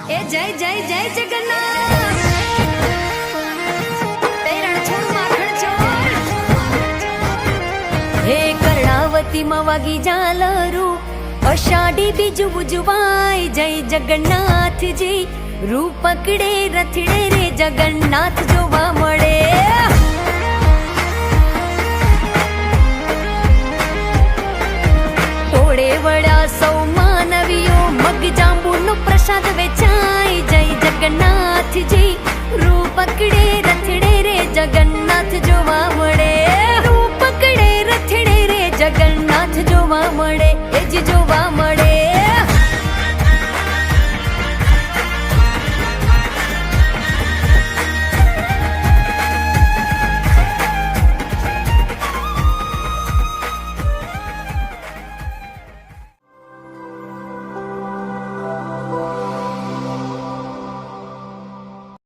એ જય જય જય જગન્નાથ તેરણ છોડ માખણ છોડ હે કર્ણાવતી માં વાગી ઝાલરું અષાઢી બીજું ઉજવાય જય જગન્નાથજી રૂપ પકડે રથડે રે જગન્નાથ જોવા મળે ટોળે વળ્યા સૌ માનવીઓ મગ જાંબુનો પ્રસાદ